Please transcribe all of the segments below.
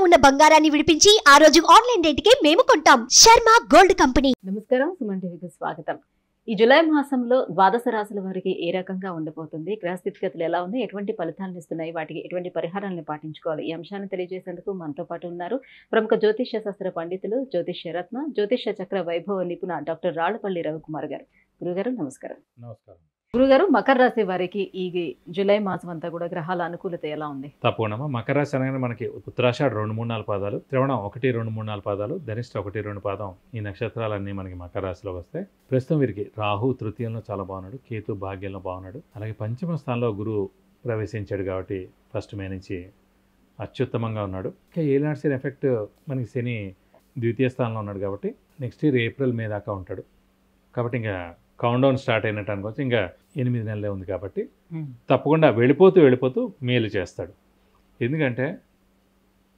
ఉన్న బంగారాన్ని విడిపించి ఆ రోజు ఆన్లైన్ రేటుకే మేము కొంటాం. Sharma gold company. నమస్కారం, సుమన్ టీవీకి స్వాగతం. ఈ జూలై మాసంలో ద్వాదశ రాశుల వారికి ఏ రకంగా ఉండబోతుంది, గ్రహ స్థితిగతులు ఎలా ఉన్నాయి, ఎటువంటి ఫలితాలను ఇస్తున్నాయి, వాటికి ఎటువంటి పరిహారాలను పాటించుకోవాలి, ఈ అంశాన్ని తెలియజేసేందుకు మనతో పాటు ఉన్నారు ప్రముఖ జ్యోతిష్య శాస్త్ర పండితులు, జ్యోతిష్య రత్న, జ్యోతిష్య చక్ర వైభవ నిపుణ డాక్టర్ రాళ్లపల్లి రవికుమార్ గారు. గురుగారు నమస్కారం. నమస్కారం గురుగారు, మకర రాశి వారికి ఈ జూలై మాసం అంతా కూడా గ్రహాల అనుకూలత ఎలా ఉంది? తప్పకుండా. మకర రాశి అనగానే మనకి ఉత్తరాషాఢ 2-3-4 పాదాలు, శ్రవణం 1-2-3-4 పాదాలు, ధనిష్ట 1-2 పాదం, ఈ నక్షత్రాలన్నీ మనకి మకర రాశిలోకి వస్తాయి. ప్రస్తుతం వీరికి రాహు తృతీయంలో చాలా బాగున్నాడు, కేతు భాగ్యంలో బాగున్నాడు, అలాగే పంచమ స్థానంలో గురువు ప్రవేశించాడు కాబట్టి ఫస్ట్ మే నుంచి అత్యుత్తమంగా ఉన్నాడు. ఇంకా ఏలినాటి శని ఎఫెక్ట్ మనకి శని ద్వితీయ స్థానంలో ఉన్నాడు కాబట్టి నెక్స్ట్ ఇయర్ ఏప్రిల్ మే దాకా ఉంటాడు. కాబట్టి ఇంకా కౌంట్ స్టార్ట్ అయినట్టు అనుకోవచ్చు. ఇంకా 8 నెలలే ఉంది కాబట్టి తప్పకుండా వెళ్ళిపోతూ మేలు చేస్తాడు. ఎందుకంటే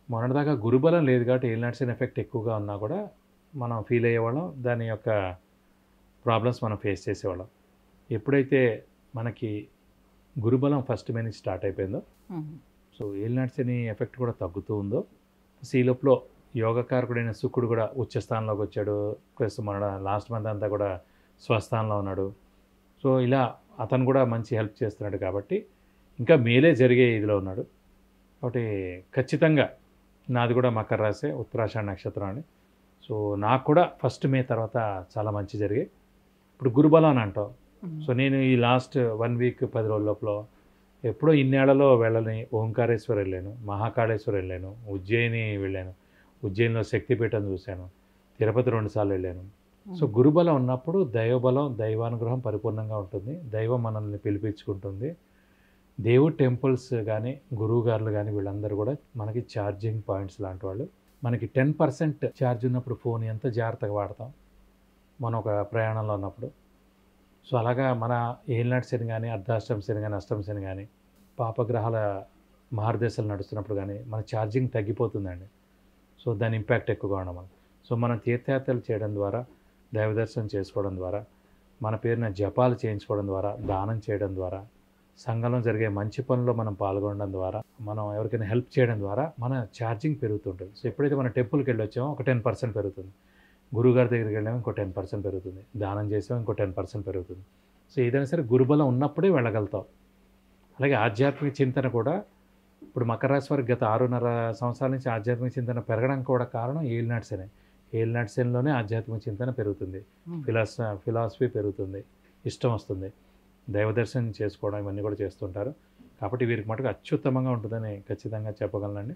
మొన్నటిదాకా గురుబలం లేదు కాబట్టి ఏలినాటి శని ఎఫెక్ట్ ఎక్కువగా ఉన్నా కూడా మనం ఫీల్ అయ్యేవాళ్ళం, దాని యొక్క ప్రాబ్లమ్స్ మనం ఫేస్ చేసేవాళ్ళం. ఎప్పుడైతే మనకి గురుబలం ఫస్ట్ మే నుంచి స్టార్ట్ అయిపోయిందో, సో ఏలినాటి శని ఎఫెక్ట్ కూడా తగ్గుతూ ఉందో, ఈలోపులో యోగకారకుడైన శుక్రుడు కూడా ఉచ్చస్థానంలోకి వచ్చాడు. ప్లస్ మన లాస్ట్ మంత్ అంతా కూడా స్వస్థానంలో ఉన్నాడు. సో ఇలా అతను కూడా మంచి హెల్ప్ చేస్తున్నాడు కాబట్టి ఇంకా మేలే జరిగే ఇదిలో ఉన్నాడు. కాబట్టి ఖచ్చితంగా నాది కూడా మకర రాశి, ఉత్తరాషాఢ నక్షత్రం అండి. సో నాకు కూడా ఫస్ట్ మే తర్వాత చాలా మంచి జరిగాయి. ఇప్పుడు గురుబలం అని అంటాం. సో నేను ఈ లాస్ట్ 1 వీక్ 10 రోజుల లోపల ఎప్పుడో ఇన్నేళ్లలో వెళ్ళని ఓంకారేశ్వర్ వెళ్ళాను, మహాకాళేశ్వర్ వెళ్ళాను, ఉజ్జయిని వెళ్ళాను, ఉజ్జయినిలో శక్తిపీఠం చూశాను, తిరుపతి 2 సార్లు వెళ్ళాను. సో గురుబలం ఉన్నప్పుడు దైవబలం, దైవానుగ్రహం పరిపూర్ణంగా ఉంటుంది. దైవం మనల్ని పిలిపించుకుంటుంది. దేవుడు టెంపుల్స్ కానీ గురువు గారులు కానీ వీళ్ళందరూ కూడా మనకి ఛార్జింగ్ పాయింట్స్ లాంటి వాళ్ళు. మనకి 10% ఛార్జ్ ఉన్నప్పుడు ఫోన్ ఎంత జాగ్రత్తగా వాడతాం మనం ఒక ప్రయాణంలో ఉన్నప్పుడు. సో అలాగా మన ఏలినాటి శని కానీ, అర్ధాష్టమ శని కానీ, అష్టమ శని కానీ, పాపగ్రహాల మహర్దశలు నడుస్తున్నప్పుడు కానీ మన ఛార్జింగ్ తగ్గిపోతుందండి. సో దాని ఇంపాక్ట్ ఎక్కువగా ఉండడం. సో మనం తీర్థయాత్రలు చేయడం ద్వారా, దైవ దర్శనం చేసుకోవడం ద్వారా, మన పేరున జపాలు చేయించుకోవడం ద్వారా, దానం చేయడం ద్వారా, సంఘంలో జరిగే మంచి పనుల్లో మనం పాల్గొనడం ద్వారా, మనం ఎవరికైనా హెల్ప్ చేయడం ద్వారా మన ఛార్జింగ్ పెరుగుతుంటుంది. సో ఎప్పుడైతే మనం టెంపుల్కి వెళ్ళొచ్చామో ఒక 10% పెరుగుతుంది, గురువుగారి దగ్గరికి వెళ్ళామో ఇంకో 10% పెరుగుతుంది, దానం చేసామో ఇంకో 10% పెరుగుతుంది. సో ఏదైనా సరే గురుబలం ఉన్నప్పుడే వెళ్ళగలుగుతాం. అలాగే ఆధ్యాత్మిక చింతన కూడా ఇప్పుడు మకర రాశి వారికి గత 6.5 సంవత్సరాల నుంచి ఆధ్యాత్మిక చింతన పెరగడానికి కూడా కారణం ఏలినాటి శని. ఏలినాటి శనిలోనే ఆధ్యాత్మిక చింతన పెరుగుతుంది, ఫిలాసఫీ పెరుగుతుంది, ఇష్టం వస్తుంది, దైవ దర్శనం చేసుకోవడం ఇవన్నీ కూడా చేస్తుంటారు. కాబట్టి వీరికి మటుకు అత్యుత్తమంగా ఉంటుందని ఖచ్చితంగా చెప్పగలనండి.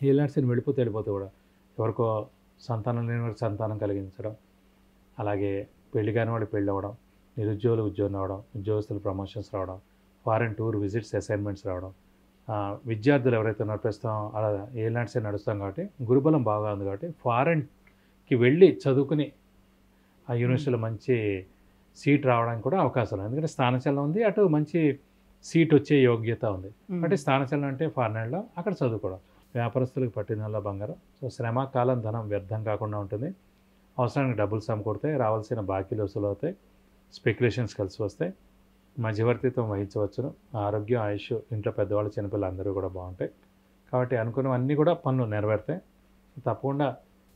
ఏలినాటి శని వెళ్ళిపోతూ కూడా ఎవరికో సంతానం లేని వారికి సంతానం కలిగించడం, అలాగే పెళ్లి కాని వాడు పెళ్ళి అవ్వడం, నిరుద్యోగులు ఉద్యోగం రావడం, ఉద్యోగస్తులు ప్రమోషన్స్ రావడం, ఫారెన్ టూర్ విజిట్స్ అసైన్మెంట్స్ రావడం, విద్యార్థులు ఎవరైతే ఉన్నారో ప్రస్తుతం అలా ఏలినాటి శని నడుస్తాం కాబట్టి గురుబలం బాగా ఉంది కాబట్టి ఫారెన్కి వెళ్ళి చదువుకుని ఆ యూనివర్సిటీలో మంచి సీట్ రావడానికి కూడా అవకాశం ఉంది. ఎందుకంటే స్థానచలనం ఉంది, అటు మంచి సీట్ వచ్చే యోగ్యత ఉంది. అంటే స్థానచలనం అంటే ఫారెన్లో అక్కడ చదువుకోవడం. వ్యాపారస్తులకు పట్టిన బంగారం. సో శ్రమ, కాలం, ధనం వ్యర్థం కాకుండా ఉంటుంది. అవసరానికి డబ్బులు సమకూడతాయి, రావాల్సిన బాకీలు వసూలు అవుతాయి, స్పెక్యులేషన్స్ కలిసి వస్తాయి, మధ్యవర్తిత్వం వహించవచ్చును, ఆరోగ్యం, ఆయుష్, ఇంట్లో పెద్దవాళ్ళు, చిన్నపిల్లలు అందరూ కూడా బాగుంటాయి. కాబట్టి అనుకున్నవన్నీ కూడా పనులు నెరవేరుతాయి. తప్పకుండా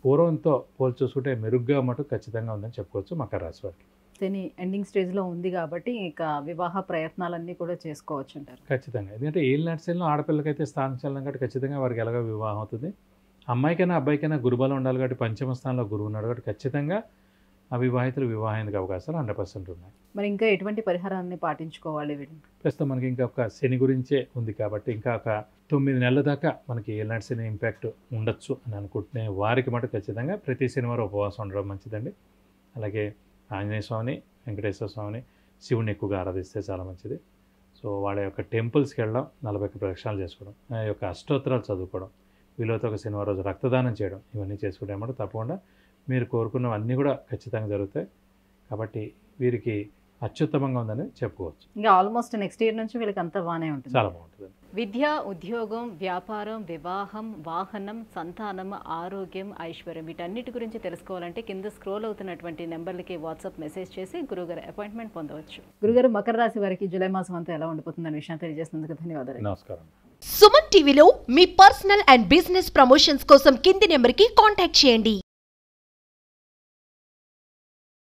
పూర్వంతో పోల్చి చూసుకుంటే మెరుగ్గా మటుకు ఖచ్చితంగా ఉందని చెప్పుకోవచ్చు మకర రాశి వారికి. శని ఎండింగ్ స్టేజ్లో ఉంది కాబట్టి ఇక వివాహ ప్రయత్నాలన్నీ కూడా చేసుకోవచ్చు అంటారు. ఖచ్చితంగా. ఎందుకంటే ఏలినాటి శనిలో ఆడపిల్లకైతే స్థానచలనం కాబట్టి ఖచ్చితంగా వారికి ఎలాగో వివాహం అవుతుంది. అమ్మాయికైనా అబ్బాయికైనా గురుబలం ఉండాలి కాబట్టి పంచమ స్థానంలో గురువు ఉన్నాడు కాబట్టి ఖచ్చితంగా అవివాహితులు వివాహానికి అవకాశాలు 100% ఉన్నాయి. మరి ఇంకా ఎటువంటి పరిహారాన్ని పాటించుకోవాలి వీళ్ళు? ప్రస్తుతం మనకి ఇంకా ఒక శని గురించే ఉంది కాబట్టి ఇంకా ఒక 9 నెలల దాకా మనకి ఏలినాటి శని ఇంపాక్ట్ ఉండొచ్చు అని అనుకుంటునే వారికి మటు ఖచ్చితంగా ప్రతి శనివారం ఉపవాసం ఉండడం మంచిదండి. అలాగే ఆంజనేయ స్వామిని, వెంకటేశ్వర స్వామిని, శివుని ఎక్కువగా ఆరాధిస్తే చాలా మంచిది. సో వాళ్ళ యొక్క టెంపుల్స్కి వెళ్ళడం, 40 ప్రదక్షిణాలు చేసుకోవడం, ఆ యొక్క అష్టోత్తరాలు చదువుకోవడం, వీళ్ళతో ఒక శనివారం రోజు రక్తదానం చేయడం, ఇవన్నీ చేసుకుంటే అన్నమాట తప్పకుండా మీరు కోరుకున్నవన్నీ కూడా ఖచ్చితంగా జరుగుతాయి. కాబట్టి వీరికి అత్యుత్తమంగా ఉందని చెప్పుకోవచ్చు. ఇంకా ఆల్మోస్ట్ నెక్స్ట్ ఇయర్ నుంచి వీళ్ళకి అంతా బాగానే ఉంటుంది. చాలా బాగుంటుంది. విద్య, ఉద్యోగం, వ్యాపారం, వివాహం, వాహనం, సంతానం, ఆరోగ్యం, ఐశ్వర్యం వీటన్నిటి గురించి తెలుసుకోవాలంటే కింద స్క్రోల్ అవుతున్నటువంటి నెంబర్లకి వాట్సాప్ మెసేజ్ చేసి గురుగారు అపాయింట్మెంట్ పొందవచ్చు. గురుగారు, మకర రాశి వారికి జూలై మాసం అంతా ఎలా ఉండిపోతుందనే విషయం తెలియజేసినందుకు ధన్యవాదాలు. నమస్కారం. సుమన్ టీవీలో మీ పర్సనల్ అండ్ బిజినెస్ ప్రమోషన్స్ కోసం కింది నెంబర్కి కాంటాక్ట్ చేయండి.